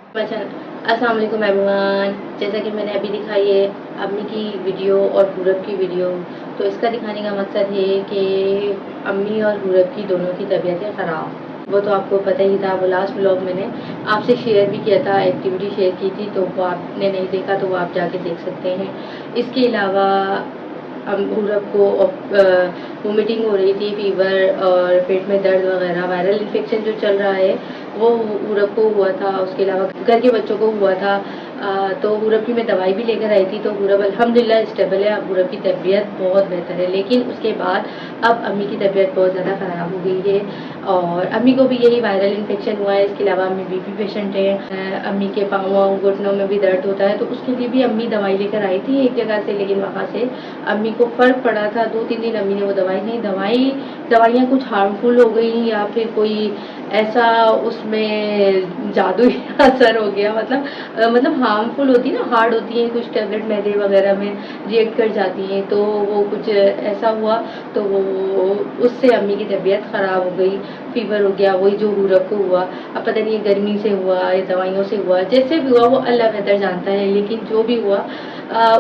अस्सलाम वालेकुम एवरीवन। जैसा कि मैंने अभी दिखाई है अम्मी की वीडियो और पूरब की वीडियो, तो इसका दिखाने का मकसद है कि अम्मी और पूरब की दोनों की तबीयतें ख़राब। वो तो आपको पता ही था, वो लास्ट व्लॉग मैंने आपसे शेयर भी किया था, एक्टिविटी शेयर की थी, तो वो आपने नहीं देखा तो वो आप जाके देख सकते हैं। इसके अलावा पूरब को वोमिटिंग हो रही थी, फीवर और पेट में दर्द वगैरह, वायरल इन्फेक्शन जो चल रहा है वो पूरब को हुआ था। उसके अलावा घर के बच्चों को हुआ था। तो पूरब की मैं दवाई भी लेकर आई थी, तो पूरब अल्हम्दुलिल्लाह स्टेबल है। अब पूरब की तबीयत बहुत बेहतर है, लेकिन उसके बाद अब अम्मी की तबीयत बहुत ज़्यादा ख़राब हो गई है और अम्मी को भी यही वायरल इन्फेक्शन हुआ है। इसके अलावा अम्मी बीपी पेशेंट है, अम्मी के पाँव घुटनों में भी दर्द होता है, तो उसके लिए भी अम्मी दवाई लेकर आई थी एक जगह से, लेकिन वहाँ से अम्मी को फ़र्क पड़ा था। 2-3 दिन अम्मी ने वो दवाई नहीं, दवाइयाँ कुछ हार्मफुल हो गई या फिर कोई ऐसा उसमें जादुई असर हो गया, मतलब हार्मफुल होती है ना, हार्ड होती हैं कुछ टैबलेट, मैदे वगैरह में रिएक्ट कर जाती हैं, तो वो कुछ ऐसा हुआ तो वो उससे अम्मी की तबीयत ख़राब हो गई, फीवर हो गया, वही जो पूरब को हुआ। अब पता नहीं गर्मी से हुआ या दवाइयों से हुआ, जैसे भी हुआ वो अल्लाह बेहतर जानता है, लेकिन जो भी हुआ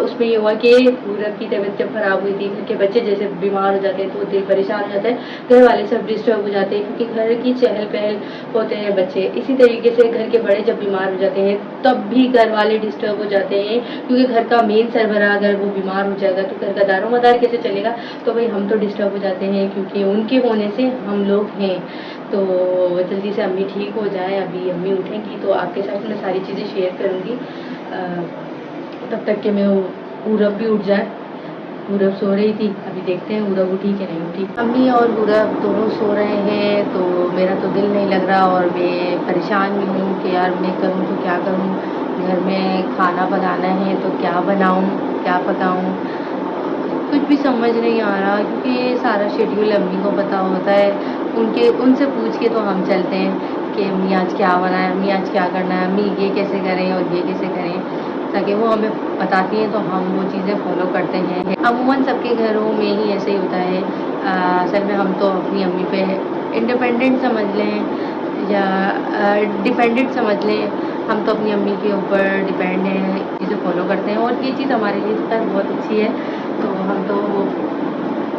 उसमें ये हुआ कि पूरब की तबीयत जब ख़राब हुई थी, घर के बच्चे जैसे बीमार हो जाते हैं तो दिल परेशान हो जाता है, घर वाले सब डिस्टर्ब हो जाते हैं, क्योंकि घर की चहल पहल होते हैं बच्चे। इसी तरीके से घर के बड़े जब बीमार हो जाते हैं तब भी घर वाले डिस्टर्ब हो जाते हैं, क्योंकि घर का मेन सरबराह अगर वो बीमार हो जाएगा तो घर का दारोमदार कैसे चलेगा। तो भाई हम तो डिस्टर्ब हो जाते हैं, क्योंकि उनके होने से हम लोग हैं। तो जल्दी से अम्मी ठीक हो जाए, अभी अम्मी उठेंगी तो आपके साथ मैं सारी चीज़ें शेयर करूँगी, तब तक कि मैं पूरब भी उठ जाए। पूरब सो रही थी, अभी देखते हैं पूरब उठी कि नहीं उठी। अम्मी और पूरब दोनों सो रहे हैं, तो मेरा तो दिल नहीं लग रहा और मैं परेशान भी हूँ कि यार मैं करूँ तो क्या करूँ। घर में खाना बनाना है तो क्या बनाऊँ, क्या पकाऊँ, कुछ भी समझ नहीं आ रहा, क्योंकि सारा शेड्यूल अम्मी को पता होता है। उनसे पूछ के तो हम चलते हैं कि अम्मी आज क्या बनाए, अम्मी आज क्या करना है, अम्मी ये कैसे करें और ये कैसे करें, ताकि वो हमें बताती हैं तो हम वो चीज़ें फॉलो करते हैं। अमूमन सबके घरों में ही ऐसे ही होता है। असल में हम तो अपनी अम्मी पे इंडिपेंडेंट समझ लें या डिपेंडेंट समझ लें, हम तो अपनी अम्मी के ऊपर डिपेंड हैं, चीज़ें फॉलो करते हैं और ये चीज़ हमारे लिए तो बहुत अच्छी है। तो हम तो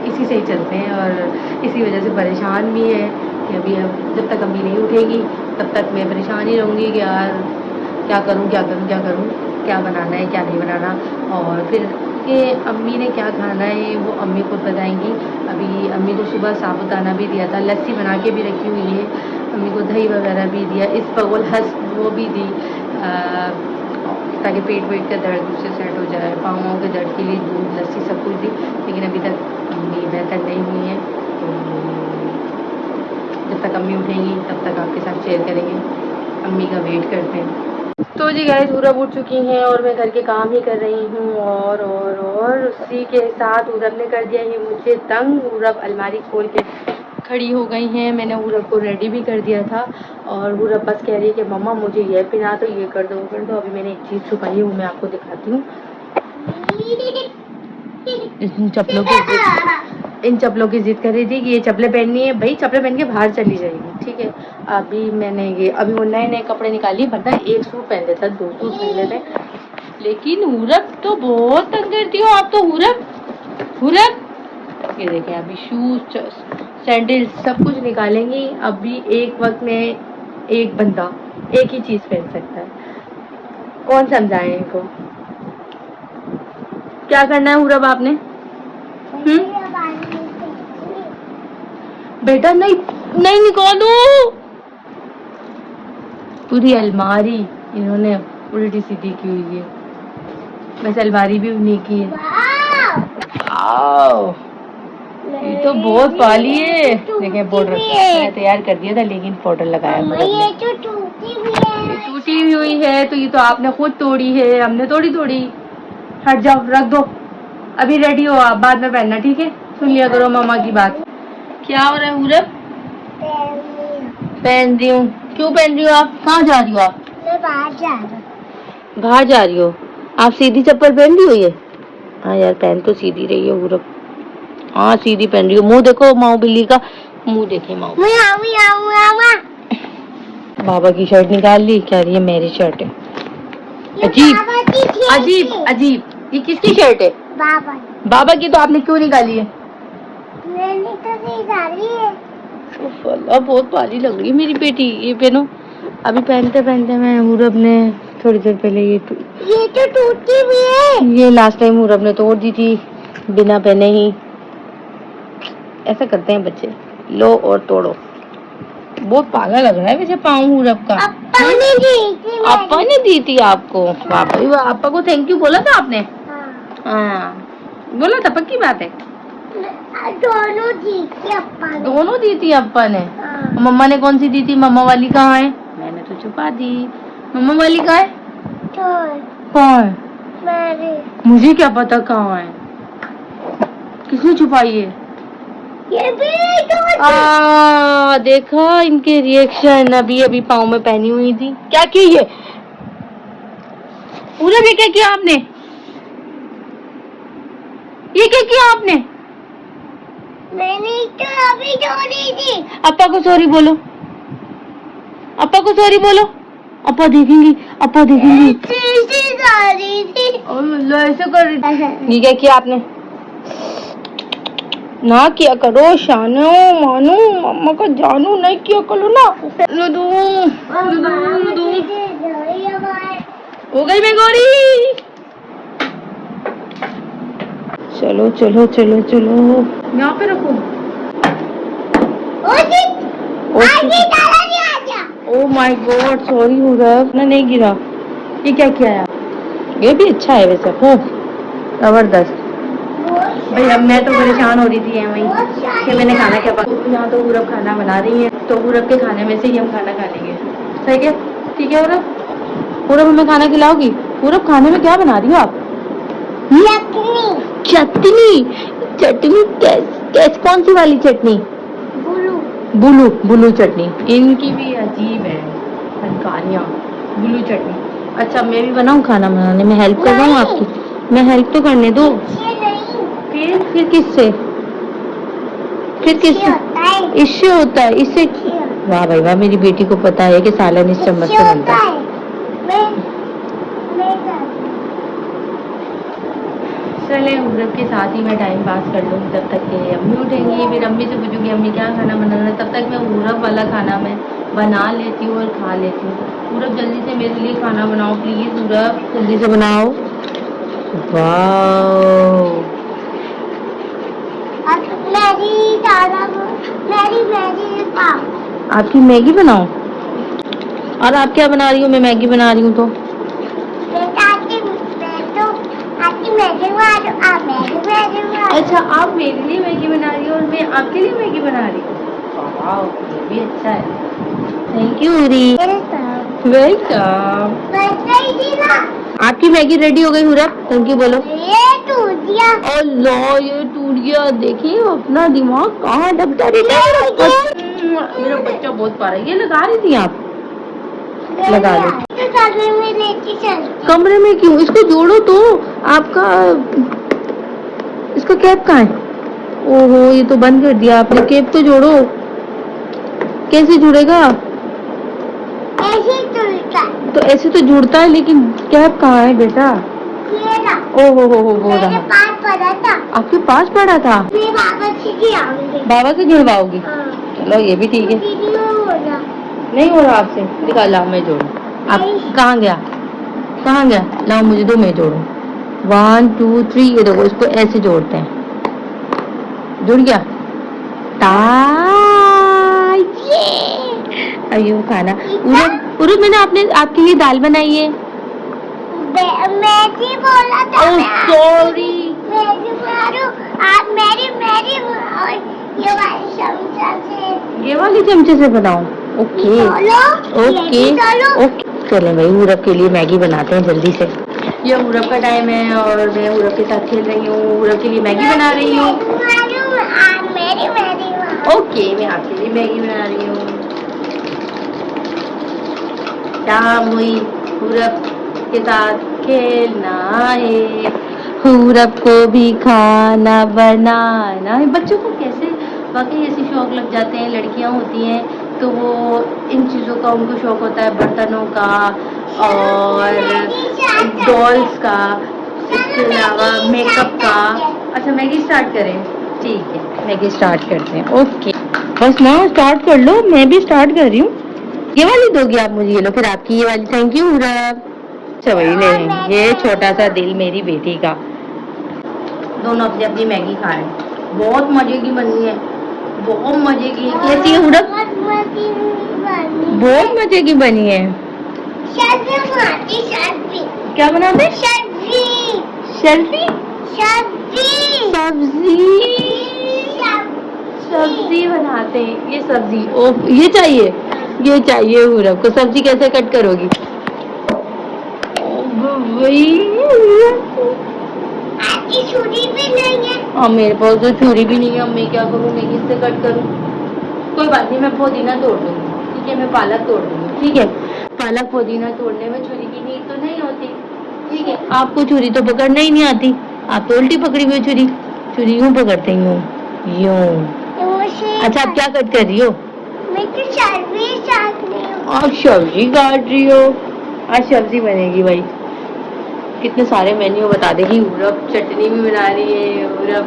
इसी से ही चलते हैं और इसी वजह से परेशान भी है कि अभी अब जब तक अम्मी नहीं उठेगी तब तक मैं परेशान ही रहूँगी कि यार क्या करूँ, क्या करूँ, क्या करूँ, क्या बनाना है, क्या नहीं बनाना। और फिर कि अम्मी ने क्या खाना है वो अम्मी खुद बताएंगी। अभी अम्मी को सुबह साबुदाना भी दिया था, लस्सी बना के भी रखी हुई है, अम्मी को दही वगैरह भी दिया, इस बगौल हंस वो भी दी, ताकि पेट वेट का दर्द उससे सेट हो जाए, पाँवों के दर्द के लिए दूध लस्सी सब कुछ दी, लेकिन अभी तक अम्मी बेहतर नहीं हुई है। तो जब तक अम्मी उठेंगी तब तक आपके साथ शेयर करेंगे, अम्मी का वेट करते हैं। तो जी गाइस पूरब उठ चुकी हैं और मैं घर के काम ही कर रही हूँ और उसी के साथ उरब ने कर दिया है मुझे तंग। उरब अलमारी खोल के खड़ी हो गई हैं, मैंने उरब को रेडी भी कर दिया था और उरब बस कह रही है कि मम्मा मुझे ये पहना दो, ये कर दो, वो कर दो। अभी मैंने एक चीज़ छुपाई है वो मैं आपको दिखाती हूँ। इन चप्पलों की जिद कर रही थी कि ये चप्पलें पहननी है, भाई चप्पलें पहन के बाहर चली जाएगी, ठीक है। अभी मैंने अभी वो नए नए कपड़े निकाली, वरना एक सूट पहन लेता, 2 सूट पहन लेते, लेकिन उरब तो बहुत तंग करती हो आप तो। उरब ये देखें, अभी शूज सैंडल सब कुछ निकालेंगी। अभी एक वक्त में एक बंदा एक ही चीज़ पहन सकता है, कौन समझाए इनको। क्या करना है उरब आपने? बेटा नहीं नहीं निकालो, पूरी अलमारी इन्होंने उल्टी सीधी की हुई है, वैसे अलमारी भी उन्हीं की है। आओ ये तो बहुत पाली है, देखें पाउडर मैंने तैयार कर दिया था लेकिन पाउडर लगाया। ये तो टूटी भी हुई है, तो ये तो आपने खुद तोड़ी है, हमने तोड़ी। हट जाओ, रख दो, अभी रेडी हो आप, बाद में पहनना, ठीक है। सुन लिया करो मामा की बात। क्या हो रहा है उरब? पहन रही हूँ। क्यों पहन रही हो आप? कहाँ जा रही हो आप? मैं बाहर जा रही हूँ। बाहर जा रही हो? आप सीधी चप्पल पहन रही हो ये? हाँ यार पहन तो सीधी रही हो उरब, हाँ सीधी पहन रही हो। मुंह देखो माऊ बिल्ली का, मुंह देखे माऊ। बाबा की शर्ट निकाल ली, कह रही है मेरी शर्ट है। अजीब अजीब अजीब, ये किसकी शर्ट है? बाबा की। तो आपने क्यों निकाली है? मैंने तो निकाली है। अल्लाह, बहुत भारी लग रही है मेरी बेटी, ये पहनो। अभी पहनते पहनते मैं हुरब ने थोड़ी देर पहले ये तो टूटी भी है। ये लास्ट टाइम हुरब ने तोड़ दी थी बिना पहने ही। ऐसा करते हैं बच्चे, लो और तोड़ो। बहुत पाला लग रहा है वैसे पाँव हुरब का। अप्पा ने दी थी। अप्पा ने दी थी आपको? वाकई वाह, अप्पा को थैंक यू बोला था आपने? हाँ बोला था, पक्की बात है। दोनों दी थी अप्पा ने। दोनों दी थी अप्पा ने? मम्मा ने कौन सी दी थी? मम्मा वाली कहाँ है? मैंने तो छुपा दी। मम्मा वाली कहाँ है? कहाँ है? मुझे क्या पता कहाँ है, किसने छुपाई है? ये भी देखा इनके रिएक्शन। अभी अभी पाँव में पहनी हुई थी। क्या की ये पूरा भी? क्या किया आपने? ये क्या किया आपने? मैंने तो अभी छोड़ी थी। अप्पा को सॉरी बोलो, अप्पा को सॉरी बोलो। अप्पा देखेंगी, अप्पा देखेंगी। ऐसे कर रही। ये क्या किया आपने? ना किया करो शानो मानो, मम्मा का जानू नहीं किया करो ना। लुदू हो गई मैं गोरी। चलो चलो चलो चलो, यहाँ पे रखो। ओह माय गॉड, सॉरी हुरब, ना नहीं गिरा। ये क्या किया है? ये भी अच्छा है वैसे, खूब जबरदस्त। भाई अब मैं तो परेशान हो रही थी वहीं कि मैंने खाना क्या यहाँ तो हुरब खाना बना रही है, तो हुरब के खाने में से ही हम खाना खा लेंगे। सही है? ठीक है हुरब? हुरब हमें खाना खिलाओगी? हुरब खाने में क्या बना रही हो आप? चटनी। चटनी कैस कौन सी वाली चटनी? बुलू बुलू चटनी। इनकी भी अजीब है कहानियाँ। बुलू चटनी। अच्छा मैं भी बनाऊँ खाना बनाने में? हेल्प कर दूँ आपकी? मैं हेल्प तो करने दो। फिर किससे? फिर किससे? इससे होता है? इससे? वाह भाई वाह, मेरी बेटी को पता है कि सालन इस चम्मच से बनता है। चले हुरब के साथ ही मैं टाइम पास कर लूँगी तब तक के अम्मी उठेंगी, फिर अम्मी से पूछूंगी अम्मी क्या खाना बनाना है। तब तक मैं हुरब वाला खाना मैं बना लेती हूँ और खा लेती हूँ। हुरब जल्दी से मेरे लिए खाना बनाओ प्लीज़, हुरब जल्दी से बनाओ। वाह आपकी मैगी बनाओ? और आप क्या बना रही हो? मैं मैगी बना रही हूँ तो अच्छा आप मेरे लिए मैगी बना रही हो और मैं आपके लिए मैगी बना रही हूँ। वाह ये भी अच्छा है। थैंक यू हुरी। वेलकम। आपकी मैगी रेडी हो गई हुरब? थैंक यू बोलो। ये टूट गया। अल्लाह ये टूट गया। देखिए अपना दिमाग कहाँ डबता रहता है। मेरा बच्चा बहुत पा रहा है। ये लगा रही थी आप? लगा लो। कमरे में क्यों? इसको जोड़ो तो। आपका इसका कैप कहाँ है? ओहो ये तो बंद कर दिया आपने। कैप तो जोड़ो। कैसे जुड़ेगा? ऐसे जुड़ता है। तो ऐसे तो जुड़ता है लेकिन कैप कहाँ है बेटा? ओहो हो वो रहा। पास पड़ा था। आपके पास पड़ा था? मैं बाबा से जुड़वाओगी? चलो ये भी ठीक है। नहीं हो रहा आपसे? दिखा लाओ मैं जोड़ू। आप कहाँ गया? कहाँ गया? लाओ मुझे दो, मैं जोड़ू। 1 2 3 ये देखो, इसको ऐसे जोड़ते हैं। जुड़ गया? अयो खाना। उरुब मैंने आपके लिए दाल बनाई है। मैगी बोला था। सॉरी। मैगी बना रही हूँ। आप मेरी ये वाली चमचे से बनाओ? Okay okay okay. चले भाई उरब के लिए मैगी बनाते हैं जल्दी से। ये उरब का टाइम है और मैं उरब के साथ खेल रही हूँ। उरब के लिए मैगी बना रही हूँ। ओके मैं आपके लिए मैगी बना रही हूँ। शाम हुई, उरब के साथ खेलना है, हुरब को भी खाना बनाना है। बच्चों को कैसे वाकई ऐसे शौक लग जाते हैं, लड़कियां होती हैं तो वो इन चीज़ों बच्चों का उनको शौक होता है बर्तनों का और डॉल्स का, इसके अलावा मेकअप का। अच्छा मैगी स्टार्ट करें? ठीक है मैगी स्टार्ट करते हैं। ओके बस ना स्टार्ट कर लो, मैं भी स्टार्ट कर रही हूँ। ये वाली दोगी आप मुझे? ये लो फिर आपकी ये वाली। Thank you rub. चवई ले ये छोटा सा दिल मेरी बेटी का। दोनों अपनी अपनी मैगी खाएं। बहुत मजे की बनी है, बहुत मजे की। कैसी है उड़प? बहुत मजे की बनी है। क्या बनाते? शेल्फी सब्जी बनाते हैं। ये सब्जी ओ ये चाहिए उड़प को। सब्जी कैसे कट करोगी? छुरी भी नहीं है। और मेरे पास तो छुरी भी नहीं है। मैं क्या करूँ? मैं किससे कट करूँ? कोई बात नहीं, मैं पुदीना तोड़ दूंगी। ठीक है, मैं पालक तोड़ दूंगी। ठीक है, पालक पुदीना तोड़ने में छुरी की नीड तो नहीं होती। ठीक है, आपको छुरी तो पकड़ना ही नहीं आती। आप तो उल्टी पकड़ी हुई छुरी यूं पकड़ते यूं यूं। अच्छा आप क्या कट कर रही हो? मैं तो सब्जी काट रही हूँ। आप सब्जी काट रही हो? आज सब्जी बनेगी भाई। कितने सारे मेन्यू बता देगी। उड़प चटनी भी बना रही है, उड़प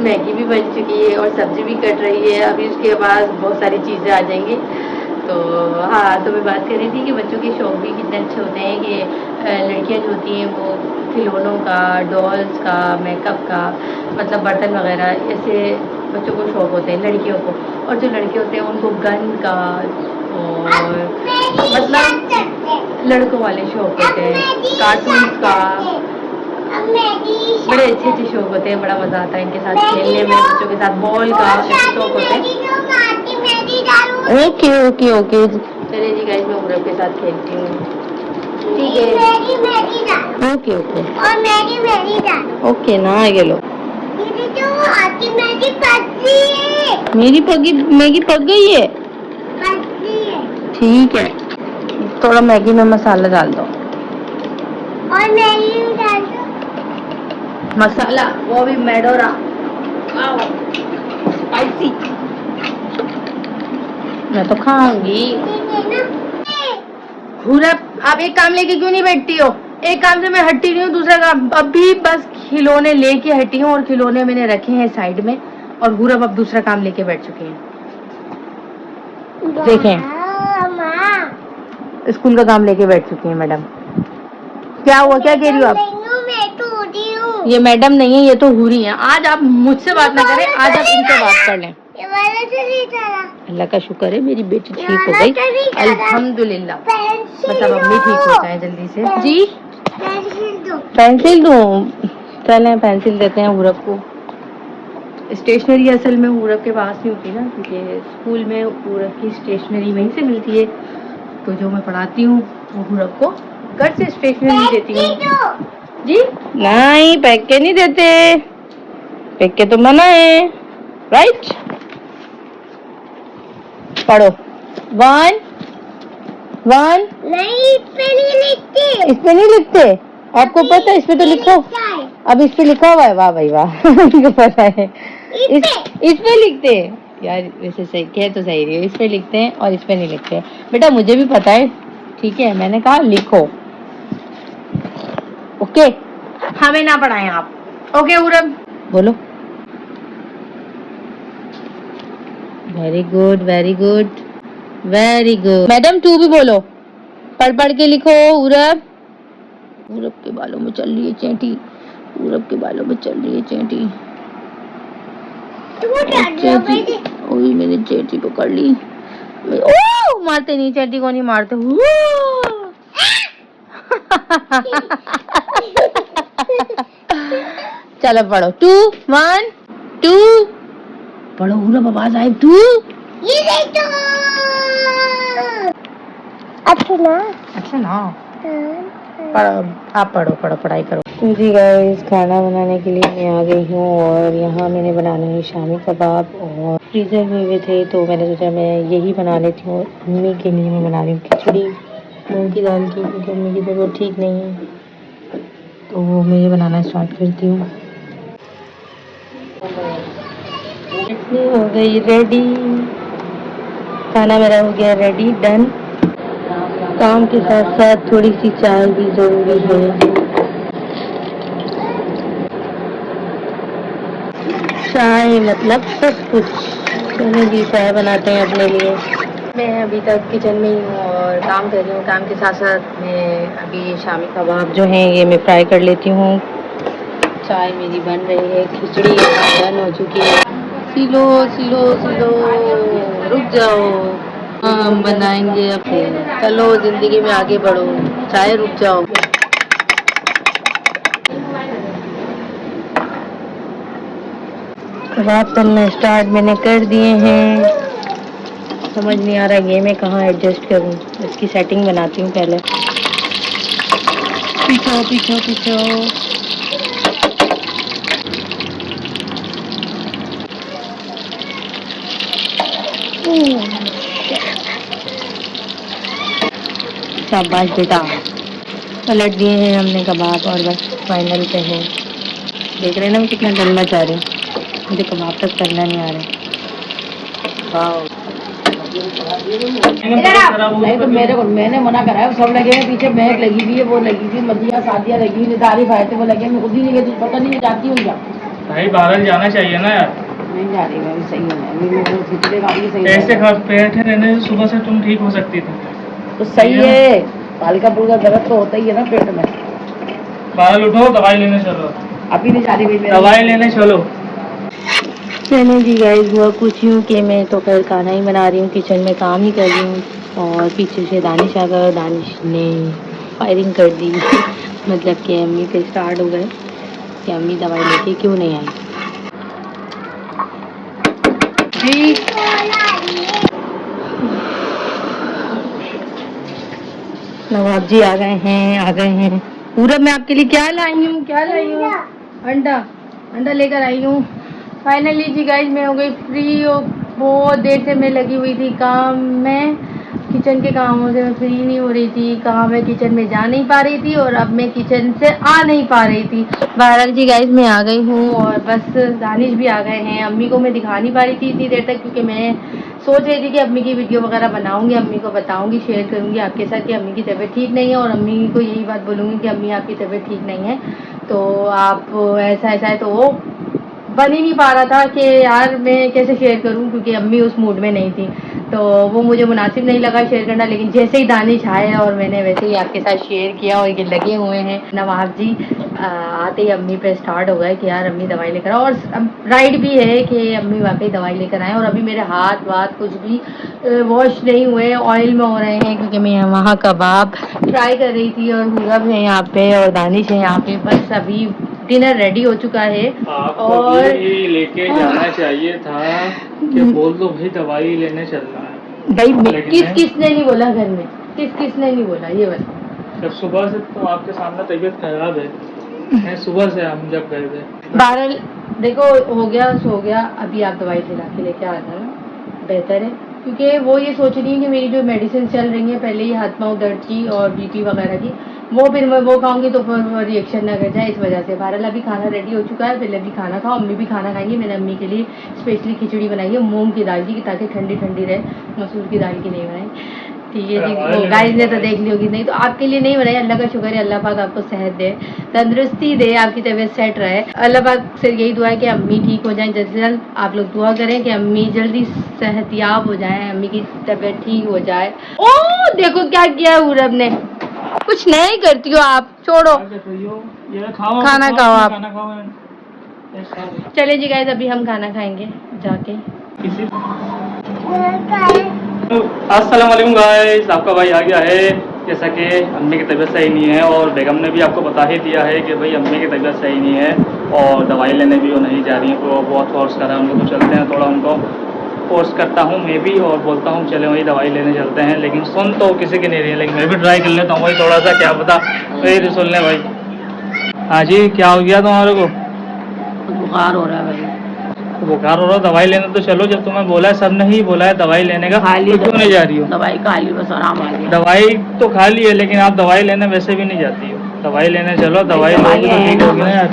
मैगी भी बन चुकी है और सब्जी भी कट रही है। अभी उसके बाद बहुत सारी चीज़ें आ जाएंगी। तो हाँ, तो मैं बात कर रही थी कि बच्चों के शौक भी कितने अच्छे होते हैं कि लड़कियां जो होती हैं वो खिलौनों का, डॉल्स का, मेकअप का, मतलब बर्तन वगैरह ऐसे बच्चों को शौक होते हैं लड़कियों को। और जो लड़के होते हैं उनको गन का और मतलब लड़कों वाले शौक होते हैं, कार्टून्स का। बड़े अच्छे शौक होते हैं, बड़ा मजा आता है इनके साथ खेलने में। बच्चों के साथ बॉल का ऐसे शौक होते हैं। ओके ओके ओके चलिए जी गाइस, मैं उड़प के साथ खेलती हूँ। ठीक है ओके ओके ओके ना ये लो। मेरी मैगी पक गई है। ठीक है, थोड़ा मैगी में मसाला डाल दो। और मैगी में डाल दो मसाला, वो भी मेडोरा स्पाइसी। मैं तो खाऊंगी। हुरप आप एक काम लेके क्यों नहीं बैठती हो? एक काम से मैं हटती नहीं हूँ, दूसरा काम अभी बस खिलौने लेके हटी हूँ और खिलौने मैंने रखे हैं साइड में और हुरप अब दूसरा काम लेके बैठ चुके हैं। देखें स्कूल का काम लेके बैठ चुकी हैं मैडम। क्या हुआ? क्या कह रही हो आप? ये मैडम नहीं है, ये तो हुरी है। आज आप मुझसे बात ना करें, आज आप इनसे बात कर लें। अल्लाह का शुक्र है मेरी बेटी ठीक हो गई, अल्हम्दुलिल्लाह। मतलब अम्मी ठीक हो जाए जल्दी से। जी पेंसिल दूं? चलें पेंसिल देते हैं हुरप को। स्टेशनरी असल में हुरप के पास नहीं होती ना, क्योंकि स्कूल में हुरप की स्टेशनरी वहीं से मिलती है। तो जो मैं पढ़ाती हूँ वो हुरप को घर से स्टेशनरी देती हूँ। जी नहीं, पैक के नहीं देते, पैक के तो मना है। राइट, पढ़ो। 1 1 नहीं, इस पे नहीं लिखते। इस पे नहीं लिखते? आपको पता है इस पे तो लिखो। अब इस पे लिखा हुआ है। वाह भाई वाह मुझे पता है। इस पे लिखते यार, वैसे सही कह तो सही रही है। इस पे लिखते हैं और इस पे नहीं लिखते। बेटा मुझे भी पता है, ठीक है, मैंने कहा लिखो। ओके, हमें ना पढ़ाएं आप। ओके उड़प बोलो। Very good very good very good. Madam तू भी बोलो, पढ़ पढ़ के लिखो। उड़प उड़प के बालों में चल रही है चेंटी, उड़प के बालों में चल रही है चेंटी। ओही मैंने चेंटी पकड़ ली। ओ मारते नहीं, चेंटी को नहीं मारते। चलो पढ़ो। 2 1 2 पढ़ो। उड़प आवाज आए 2। ये देखो अच्छा ना पढ़ो, आप पढ़ो पढ़ो पढ़ाई करो। जी गाइस, खाना बनाने के लिए मैं आ गई हूँ और यहाँ मैंने बनाना है शामी कबाब और फ्रीजर में हुए थे तो मैंने सोचा मैं यही बना लेती हूँ। अम्मी के लिए मैं बना रही हूँ खिचड़ी मूंग की दाल की, क्योंकि अम्मी की तबीयत ठीक नहीं है तो मैं ये बनाना स्टार्ट करती हूँ। चटनी हो गई रेडी। खाना मेरा हो गया रेडी, डन। काम के साथ साथ थोड़ी सी चाय भी जरूरी है। चाय मतलब सब कुछ। चलो जी चाय बनाते हैं अपने लिए। मैं अभी तक किचन में ही हूँ और काम कर रही हूँ। काम के साथ साथ मैं अभी ये शामी कबाब जो हैं ये मैं फ्राई कर लेती हूँ। चाय मेरी बन रही है, खिचड़ी डन हो चुकी है। सिलो सिलो सिलो, रुक जाओ, हम बनाएंगे अपने। चलो जिंदगी में आगे बढ़ो, चाहे रुक जाओ। कबाब तलना स्टार्ट मैंने कर दिए हैं। समझ नहीं आ रहा ये मैं कहाँ एडजस्ट करूँ। इसकी सेटिंग बनाती हूँ पहले। पीछो पीछो पीछो। शाबाश बेटा। पलट दिए हैं हमने कबाब और बस फाइनल पे है। देख रहे हैं ना मैं कितना तलना चाह रही हूँ, मुझे कबाब तक तलना नहीं आ रहा। वाह। नहीं तो मैंने मना करा है, सब लगे हैं पीछे, महक लगी हुई है, वो लगी हुई, मदिया शादियाँ लगी हुई, तारीफ आए थे वो लगे, मैं खुद ही नहीं गई, पता नहीं मैं जाती हूँ क्या। भाई बाहर जाना चाहिए ना यार। नहीं जा रही मैं, सही है, खिचड़े का भी सही ऐसे बैठे रहने से सुबह से तुम ठीक हो सकती थी। तो सही है, हल्का फुल्का दर्द तो होता ही है ना पेट में। बाहर उठो, दवाई लेने चलो। अभी नहीं जा रही भाई, दवाई लेने चलो। चलो जी गाइस, हुआ कुछ यूँ कि मैं तो खैर खाना ही बना रही हूँ, किचन में काम ही कर रही हूँ और पीछे से दानिश आ गया। दानिश ने फायरिंग कर दी मतलब कि अम्मी पे स्टार्ट हो गए कि अम्मी दवाई लेके क्यों नहीं आई। जी नवाब जी आ गए हैं, आ गए हैं। पूरा मैं आपके लिए क्या लाई हूँ, क्या लाई हूँ? अंडा, अंडा लेकर आई हूँ। फाइनली जी गाइस मैं हो गई फ्री। और बहुत देर से मैं लगी हुई थी काम में, किचन के कामों से मैं फ्री नहीं हो रही थी। कहाँ मैं किचन में जा नहीं पा रही थी और अब मैं किचन से आ नहीं पा रही थी। बहरहाल जी गाइस मैं आ गई हूँ और बस दानिश भी आ गए हैं। अम्मी को मैं दिखा नहीं पा रही थी इतनी देर तक, क्योंकि मैं सोच रही थी कि अम्मी की वीडियो वगैरह बनाऊंगी, अम्मी को बताऊंगी, शेयर करूंगी आपके साथ कि अम्मी की तबीयत ठीक नहीं है और अम्मी को यही बात बोलूँगी कि अम्मी आपकी तबीयत ठीक नहीं है, तो आप ऐसा ऐसा है। तो वो बन ही नहीं पा रहा था कि यार मैं कैसे शेयर करूं, क्योंकि अम्मी उस मूड में नहीं थी, तो वो मुझे मुनासिब नहीं लगा शेयर करना। लेकिन जैसे ही दानिश आए और मैंने वैसे ही आपके साथ शेयर किया और ये लगे हुए हैं नवाब जी। आते ही अम्मी पे स्टार्ट हो गए कि यार अम्मी दवाई लेकर आओ, और राइट भी है कि अम्मी वाकई दवाई लेकर आए। और अभी मेरे हाथ वाथ कुछ भी वॉश नहीं हुए, ऑयल में हो रहे हैं, क्योंकि मैं वहाँ कबाब ट्राई कर रही थी और हुरब है यहाँ पे और दानिश है यहाँ पे। बस अभी डिनर रेडी हो चुका है और लेके जाना चाहिए था कि बोल दो भाई दवाई लेने चलना है। भाई किसने नहीं बोला घर में, किसने नहीं बोला ये बता। जब सुबह से तो आपके सामने तबीयत खराब है, सुबह से हम जब गए थे। बहरहाल देखो हो गया सो गया, अभी आप दवाई दिला के लेके आ जाना, बेहतर है। क्योंकि वो ये सोच रही है कि मेरी जो मेडिसिन चल रही है पहले ही हाथ पाँव दर्द की और बीपी वगैरह की, वो फिर मैं वो खाऊंगी तो फिर रिएक्शन ना कर जाए, इस वजह से। बहरहाल अभी खाना रेडी हो चुका है, पहले अभी खाना खाओ। अम्मी भी खाना खाएंगी। मैंने अम्मी के लिए स्पेशली खिचड़ी बनाई है मूंग की दाल की, ताकि ठंडी ठंडी रहे, मसूर की दाल की नहीं बनाई। ठीक है जी, वो गाइस ने तो देख ली होगी। नहीं तो आपके लिए नहीं बनाई, अल्लाह का शुक्र है, अल्लाह पाक आपको सेहत दे, तंदुरुस्ती दे, आपकी तबीयत सेट रहे। अल्लाह पाक से यही दुआ है कि अम्मी ठीक हो जाएं जल्द से जल्द। आप लोग दुआ करें कि अम्मी जल्दी सेहतियाब हो जाएं, अम्मी की तबीयत ठीक हो जाए। ओ देखो क्या किया है उरब ने, कुछ नहीं करती हो आप, छोड़ो। खाना खाओ आप। चले जी गाइस, अभी हम खाना खाएंगे जाके। अस्सलाम वालेकुम गाइस, आपका भाई आ गया है। जैसा कि अम्मी की तबीयत सही नहीं है और बेगम ने भी आपको बता ही दिया है कि भाई अम्मी की तबीयत सही नहीं है और दवाई लेने भी वो नहीं जा रही हैं। तो बहुत फोर्स कर रहा है उनको, तो चलते हैं। थोड़ा उनको फोर्स करता हूँ मैं भी और बोलता हूँ चले वही दवाई लेने चलते हैं, लेकिन सुन तो किसी की नहीं रही है। लेकिन मैं भी ट्राई कर लेता हूँ वही थोड़ा सा, क्या पता वही तो सुन लें भाई। हाँ जी, क्या हो गया तुम्हारे को? बुखार हो रहा है भाई। बुखार हो रहा, दवाई लेने तो चलो। जब तुम्हें बोला है, सब ने ही बोला है दवाई लेने का, तो क्यों नहीं जा रही हो? दवाई खा ली, बस आराम आ गया। दवाई तो खा ली है, लेकिन आप दवाई लेने वैसे भी नहीं जाती हो। दवाई लेने चलो, दवाई लोगे तो ठीक होगी ना यार।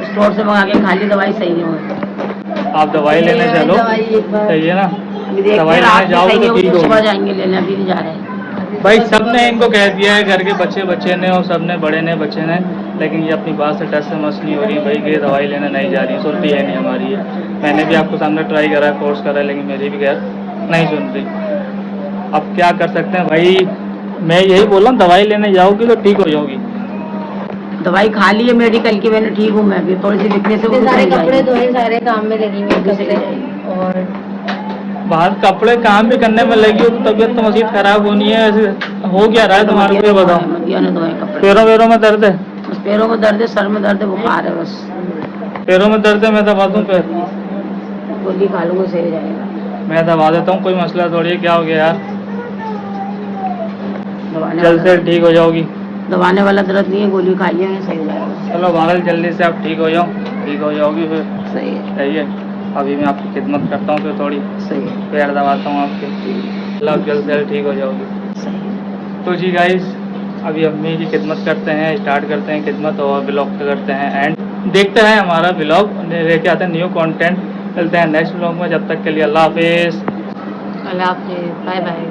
स्टोर से मंगा के खा ली दवाई, सही नहीं होगी। आप दवाई लेने चलो, सही है ना? अभी देखते दवाई हैं, लेने रात में जाओगे सही तो होगी ठीक तो सुबह होगी। जाएंगे लेने, अभी नहीं जा रहे हैं। भाई सबने इनको कह दिया है, घर के बच्चे ने और सबने, बड़े ने बच्चे ने, लेकिन ये अपनी बात से टच से मस नहीं हो रही भाई कि ये दवाई लेने नहीं जा रही, सुनती है नहीं हमारी है। मैंने भी आपको सामने ट्राई करा है, कोर्स करा है, लेकिन मेरी भी खैर नहीं सुन रही। अब क्या कर सकते हैं भाई, मैं यही बोल रहा हूँ दवाई लेने जाओगी तो ठीक हो जाओगी। दवाई खा ली है मेडिकल की मैंने, ठीक हूँ मैं भी, थोड़ी सी दिखने से वो इतने भी सारे सही कपड़े जाएगी। धोए, सारे काम में लगी हुई अभी सही कपड़े, जाएगी। और बाहर कपड़े काम भी करने में लगी हो तो तबीयत तो मजीद खराब होनी है। ऐसे हो क्या रहा है तुम्हारे को, ये बताओ। मदिया ने धोए कपड़े, पैरों वैरों में दर्द है? बस पैरों में दर्द है, सर में दर्द है, बुखार है, बस पैरों में दर्द है, मैं दबा दूं पैर? गोली खा लूंगा सही हो जाएगा। मैं दबा देता हूँ, कोई मसला थोड़ी है, क्या हो गया यार, दबाने जल्द से वाला ठीक हो जाओगी। दबाने वाला दर्द नहीं है, गोली खाइए सही हो जाएगा। चलो बहरहाल जल्दी से आप ठीक हो जाओ, ठीक हो जाओगी फिर। सही है, सही है, अभी मैं आपकी खिदमत करता हूँ फिर थोड़ी, सही है, पैर दबाता हूँ आपके, चलो आप जल्द से जल्द ठीक हो जाओगी। सही है। तो जी गाइस, अभी अम्मी की खिदमत करते हैं, स्टार्ट करते हैं खिदमत और ब्लॉग करते हैं एंड, देखते हैं हमारा ब्लॉग लेके आते हैं न्यू कंटेंट। चलते हैं नेक्स्ट ब्लॉग में, जब तक के लिए अल्लाह हाफिज़। अल्लाह हाफिज़, बाय बाय।